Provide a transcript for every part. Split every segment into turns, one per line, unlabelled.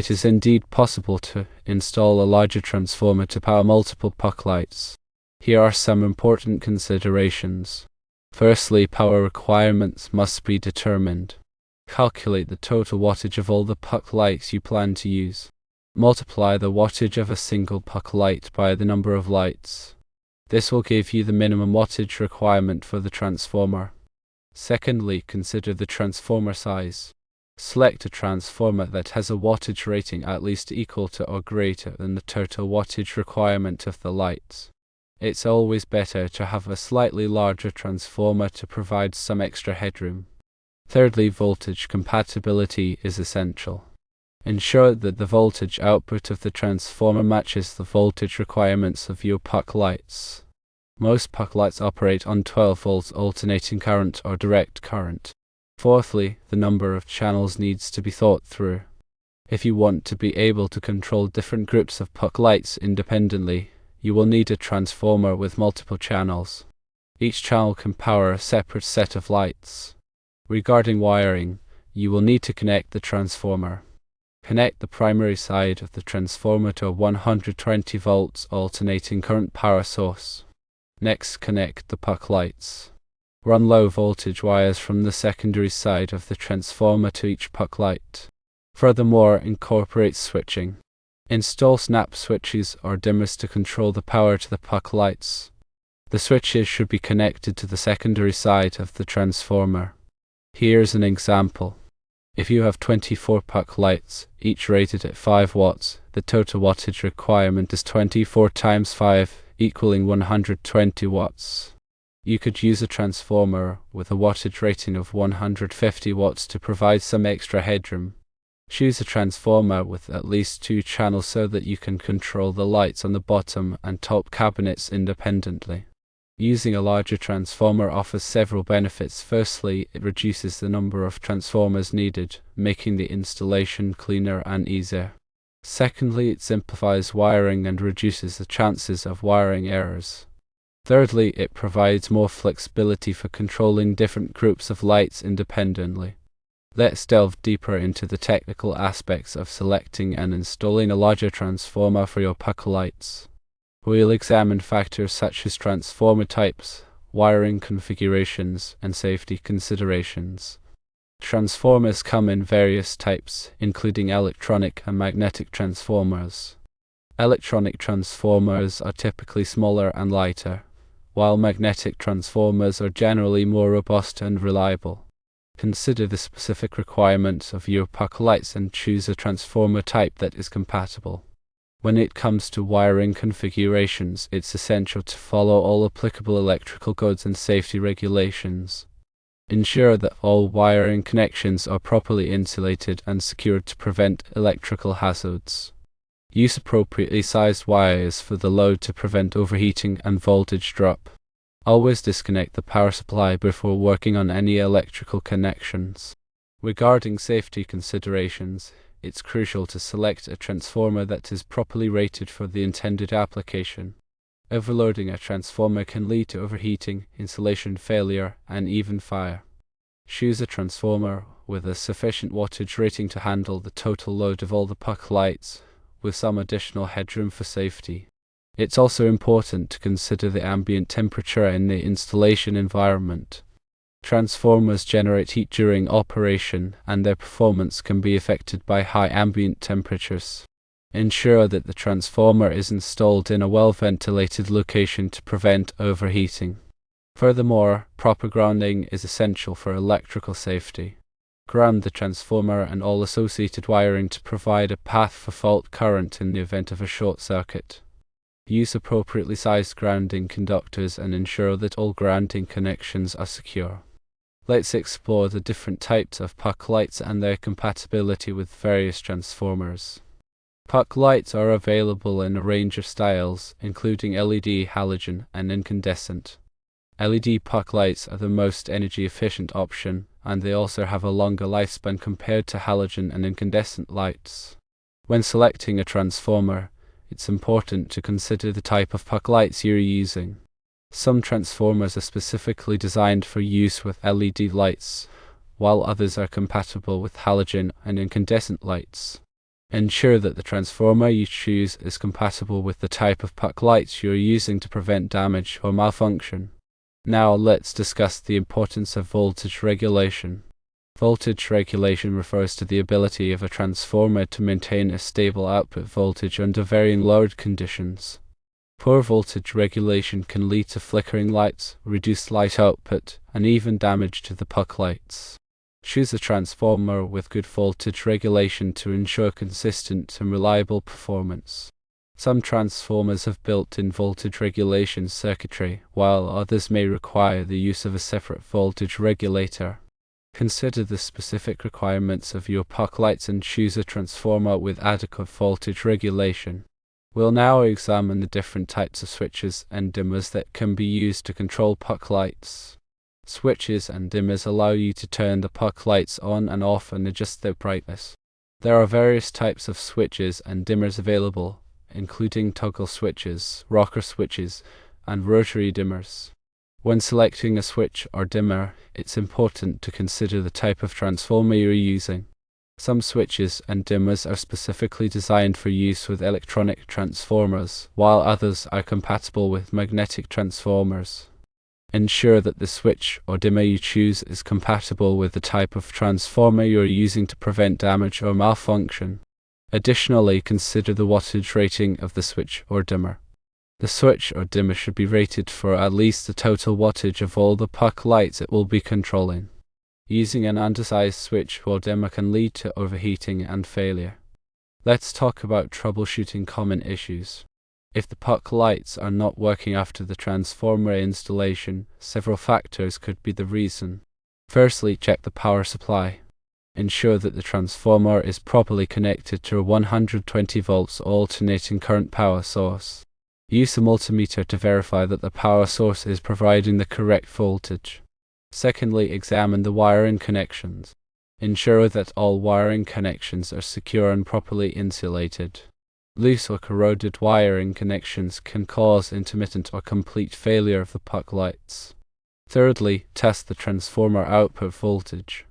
It is indeed possible to install a larger transformer to power multiple puck lights. Here are some important considerations. Firstly, power requirements must be determined. Calculate the total wattage of all the puck lights you plan to use. Multiply the wattage of a single puck light by the number of lights. This will give you the minimum wattage requirement for the transformer. Secondly, consider the transformer size. Select a transformer that has a wattage rating at least equal to or greater than the total wattage requirement of the lights. It's always better to have a slightly larger transformer to provide some extra headroom. Thirdly, voltage compatibility is essential. Ensure that the voltage output of the transformer matches the voltage requirements of your puck lights. Most puck lights operate on 12 volts alternating current or direct current. Fourthly, the number of channels needs to be thought through. If you want to be able to control different groups of puck lights independently, you will need a transformer with multiple channels. Each channel can power a separate set of lights. Regarding wiring, you will need to connect the transformer. Connect the primary side of the transformer to a 120 volts alternating current power source. Next, connect the puck lights. Run low voltage wires from the secondary side of the transformer to each puck light. Furthermore, incorporate switching. Install snap switches or dimmers to control the power to the puck lights. The switches should be connected to the secondary side of the transformer. Here's an example. If you have 24 puck lights, each rated at 5 watts, the total wattage requirement is 24 times 5, equaling 120 watts. You could use a transformer with a wattage rating of 150 watts to provide some extra headroom. Choose a transformer with at least 2 channels so that you can control the lights on the bottom and top cabinets independently. Using a larger transformer offers several benefits. Firstly, it reduces the number of transformers needed, making the installation cleaner and easier. Secondly, it simplifies wiring and reduces the chances of wiring errors. Thirdly, it provides more flexibility for controlling different groups of lights independently. Let's delve deeper into the technical aspects of selecting and installing a larger transformer for your puck lights. We'll examine factors such as transformer types, wiring configurations, and safety considerations. Transformers come in various types, including electronic and magnetic transformers. Electronic transformers are typically smaller and lighter, while magnetic transformers are generally more robust and reliable. Consider the specific requirements of your puck lights and choose a transformer type that is compatible. When it comes to wiring configurations, it's essential to follow all applicable electrical codes and safety regulations. Ensure that all wiring connections are properly insulated and secured to prevent electrical hazards. Use appropriately sized wires for the load to prevent overheating and voltage drop. Always disconnect the power supply before working on any electrical connections. Regarding safety considerations, it's crucial to select a transformer that is properly rated for the intended application. Overloading a transformer can lead to overheating, insulation failure, and even fire. Choose a transformer with a sufficient wattage rating to handle the total load of all the puck lights, with some additional headroom for safety. It's also important to consider the ambient temperature in the installation environment. Transformers generate heat during operation, and their performance can be affected by high ambient temperatures. Ensure that the transformer is installed in a well-ventilated location to prevent overheating. Furthermore, proper grounding is essential for electrical safety. Ground the transformer and all associated wiring to provide a path for fault current in the event of a short circuit. Use appropriately sized grounding conductors and ensure that all grounding connections are secure. Let's explore the different types of puck lights and their compatibility with various transformers. Puck lights are available in a range of styles, including LED, halogen, and incandescent. LED puck lights are the most energy-efficient option, and they also have a longer lifespan compared to halogen and incandescent lights. When selecting a transformer, it's important to consider the type of puck lights you're using. Some transformers are specifically designed for use with LED lights, while others are compatible with halogen and incandescent lights. Ensure that the transformer you choose is compatible with the type of puck lights you are using to prevent damage or malfunction. Now let's discuss the importance of voltage regulation. Voltage regulation refers to the ability of a transformer to maintain a stable output voltage under varying load conditions. Poor voltage regulation can lead to flickering lights, reduced light output, and even damage to the puck lights. Choose a transformer with good voltage regulation to ensure consistent and reliable performance. Some transformers have built-in voltage regulation circuitry, while others may require the use of a separate voltage regulator. Consider the specific requirements of your puck lights and choose a transformer with adequate voltage regulation. We'll now examine the different types of switches and dimmers that can be used to control puck lights. Switches and dimmers allow you to turn the puck lights on and off and adjust their brightness. There are various types of switches and dimmers available, including toggle switches, rocker switches, and rotary dimmers. When selecting a switch or dimmer, it's important to consider the type of transformer you're using. Some switches and dimmers are specifically designed for use with electronic transformers, while others are compatible with magnetic transformers. Ensure that the switch or dimmer you choose is compatible with the type of transformer you're using to prevent damage or malfunction. Additionally, consider the wattage rating of the switch or dimmer. The switch or dimmer should be rated for at least the total wattage of all the puck lights it will be controlling. Using an undersized switch or dimmer can lead to overheating and failure. Let's talk about troubleshooting common issues. If the puck lights are not working after the transformer installation, several factors could be the reason. Firstly, check the power supply. Ensure that the transformer is properly connected to a 120 volts alternating current power source. Use a multimeter to verify that the power source is providing the correct voltage. Secondly, examine the wiring connections. Ensure that all wiring connections are secure and properly insulated. Loose or corroded wiring connections can cause intermittent or complete failure of the puck lights. Thirdly, test the transformer output voltage.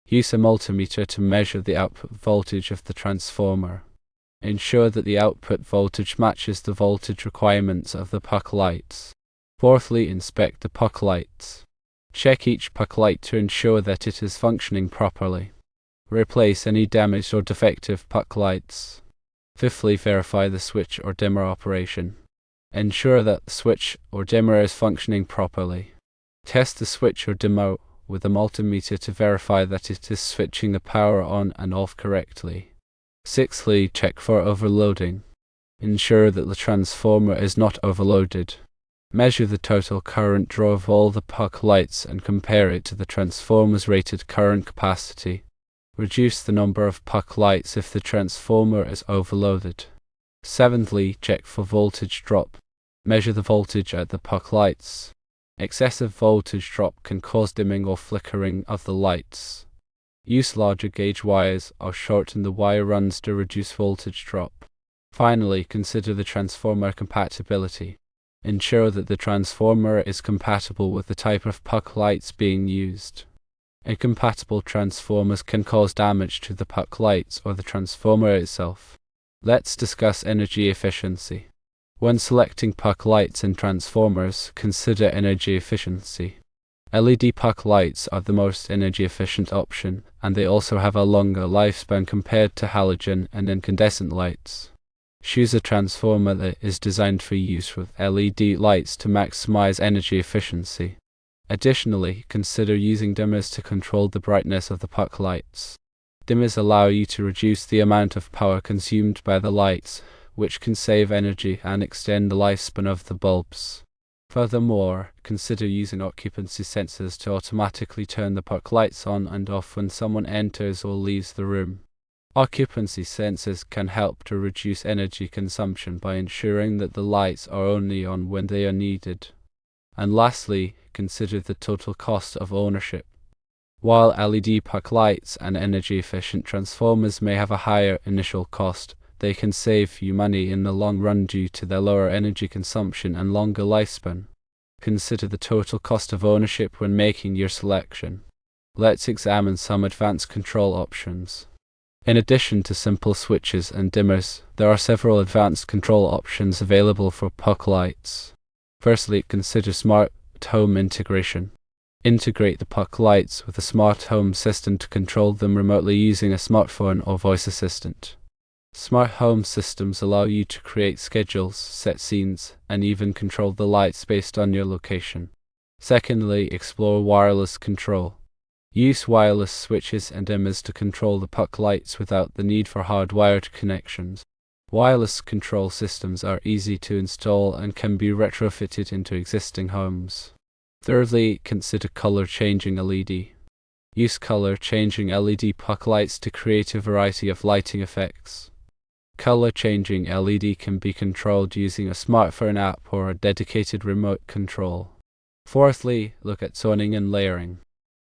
Use a multimeter to measure the output voltage of the transformer. Ensure that the output voltage matches the voltage requirements of the puck lights. Fourthly, inspect the puck lights. Check each puck light to ensure that it is functioning properly. Replace any damaged or defective puck lights. Fifthly, verify the switch or dimmer operation. Ensure that the switch or dimmer is functioning properly. Test the switch or dimmer with a multimeter to verify that it is switching the power on and off correctly. Sixthly, check for overloading. Ensure that the transformer is not overloaded. Measure the total current draw of all the puck lights and compare it to the transformer's rated current capacity. Reduce the number of puck lights if the transformer is overloaded. Seventhly, check for voltage drop. Measure the voltage at the puck lights. Excessive voltage drop can cause dimming or flickering of the lights. Use larger gauge wires or shorten the wire runs to reduce voltage drop. Finally, consider the transformer compatibility. Ensure that the transformer is compatible with the type of puck lights being used. Incompatible transformers can cause damage to the puck lights or the transformer itself. Let's discuss energy efficiency. When selecting puck lights and transformers, consider energy efficiency. LED puck lights are the most energy efficient option, and they also have a longer lifespan compared to halogen and incandescent lights. Choose a transformer that is designed for use with LED lights to maximize energy efficiency. Additionally, consider using dimmers to control the brightness of the puck lights. Dimmers allow you to reduce the amount of power consumed by the lights, which can save energy and extend the lifespan of the bulbs. Furthermore, consider using occupancy sensors to automatically turn the puck lights on and off when someone enters or leaves the room. Occupancy sensors can help to reduce energy consumption by ensuring that the lights are only on when they are needed. And lastly, consider the total cost of ownership. While LED puck lights and energy-efficient transformers may have a higher initial cost, they can save you money in the long run due to their lower energy consumption and longer lifespan. Consider the total cost of ownership when making your selection. Let's examine some advanced control options. In addition to simple switches and dimmers, there are several advanced control options available for puck lights. Firstly, consider smart home integration. Integrate the puck lights with a smart home system to control them remotely using a smartphone or voice assistant. Smart home systems allow you to create schedules, set scenes, and even control the lights based on your location. Secondly, explore wireless control. Use wireless switches and dimmers to control the puck lights without the need for hardwired connections. Wireless control systems are easy to install and can be retrofitted into existing homes. Thirdly, consider color-changing LED. Use color-changing LED puck lights to create a variety of lighting effects. Color-changing LED can be controlled using a smartphone app or a dedicated remote control. Fourthly, look at zoning and layering.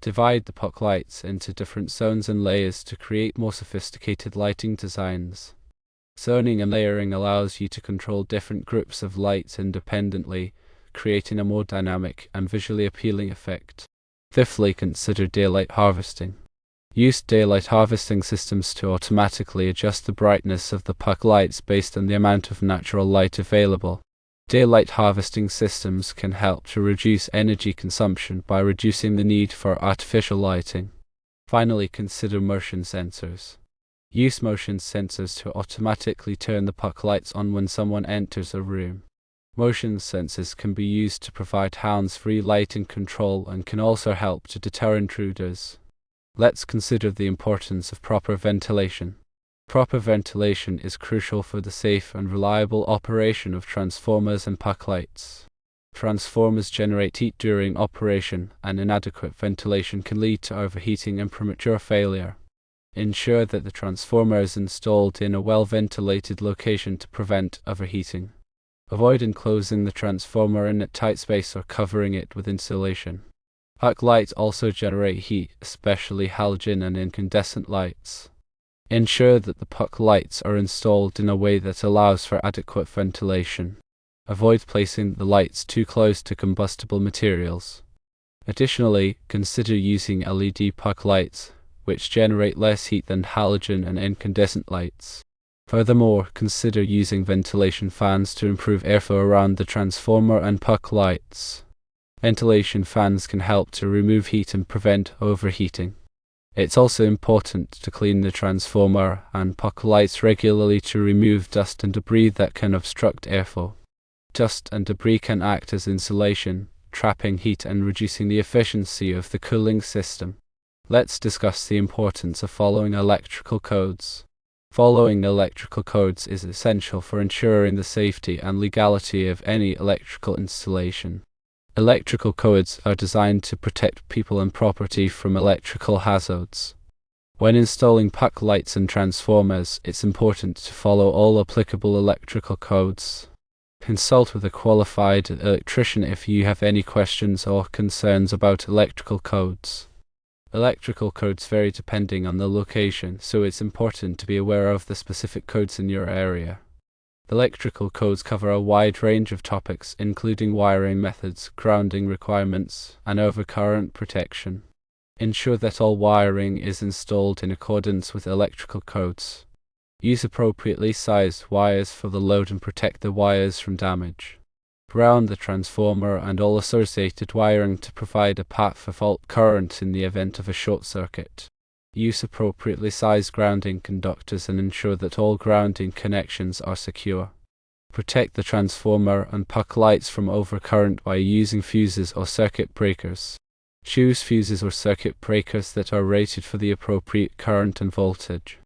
Divide the puck lights into different zones and layers to create more sophisticated lighting designs. Zoning and layering allows you to control different groups of lights independently, creating a more dynamic and visually appealing effect. Fifthly, consider daylight harvesting. Use daylight harvesting systems to automatically adjust the brightness of the puck lights based on the amount of natural light available. Daylight harvesting systems can help to reduce energy consumption by reducing the need for artificial lighting. Finally, consider motion sensors. Use motion sensors to automatically turn the puck lights on when someone enters a room. Motion sensors can be used to provide hands-free lighting control and can also help to deter intruders. Let's consider the importance of proper ventilation. Proper ventilation is crucial for the safe and reliable operation of transformers and puck lights. Transformers generate heat during operation, and inadequate ventilation can lead to overheating and premature failure. Ensure that the transformer is installed in a well-ventilated location to prevent overheating. Avoid enclosing the transformer in a tight space or covering it with insulation. Puck lights also generate heat, especially halogen and incandescent lights. Ensure that the puck lights are installed in a way that allows for adequate ventilation. Avoid placing the lights too close to combustible materials. Additionally, consider using LED puck lights, which generate less heat than halogen and incandescent lights. Furthermore, consider using ventilation fans to improve airflow around the transformer and puck lights. Ventilation fans can help to remove heat and prevent overheating. It's also important to clean the transformer and puck lights regularly to remove dust and debris that can obstruct airflow. Dust and debris can act as insulation, trapping heat and reducing the efficiency of the cooling system. Let's discuss the importance of following electrical codes. Following electrical codes is essential for ensuring the safety and legality of any electrical installation. Electrical codes are designed to protect people and property from electrical hazards. When installing puck lights and transformers, it's important to follow all applicable electrical codes. Consult with a qualified electrician if you have any questions or concerns about electrical codes. Electrical codes vary depending on the location, so it's important to be aware of the specific codes in your area. Electrical codes cover a wide range of topics, including wiring methods, grounding requirements, and overcurrent protection. Ensure that all wiring is installed in accordance with electrical codes. Use appropriately sized wires for the load and protect the wires from damage. Ground the transformer and all associated wiring to provide a path for fault current in the event of a short circuit. Use appropriately sized grounding conductors and ensure that all grounding connections are secure. Protect the transformer and puck lights from overcurrent by using fuses or circuit breakers. Choose fuses or circuit breakers that are rated for the appropriate current and voltage.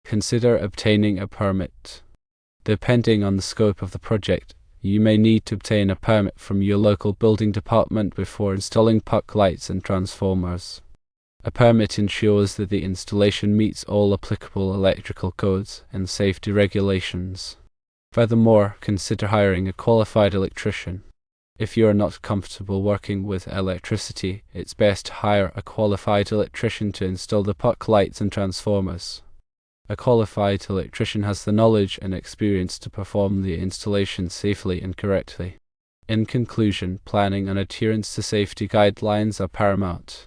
Consider obtaining a permit. Depending on the scope of the project, you may need to obtain a permit from your local building department before installing puck lights and transformers. A permit ensures that the installation meets all applicable electrical codes and safety regulations. Furthermore, consider hiring a qualified electrician. If you are not comfortable working with electricity, it's best to hire a qualified electrician to install the puck lights and transformers. A qualified electrician has the knowledge and experience to perform the installation safely and correctly. In conclusion, planning and adherence to safety guidelines are paramount.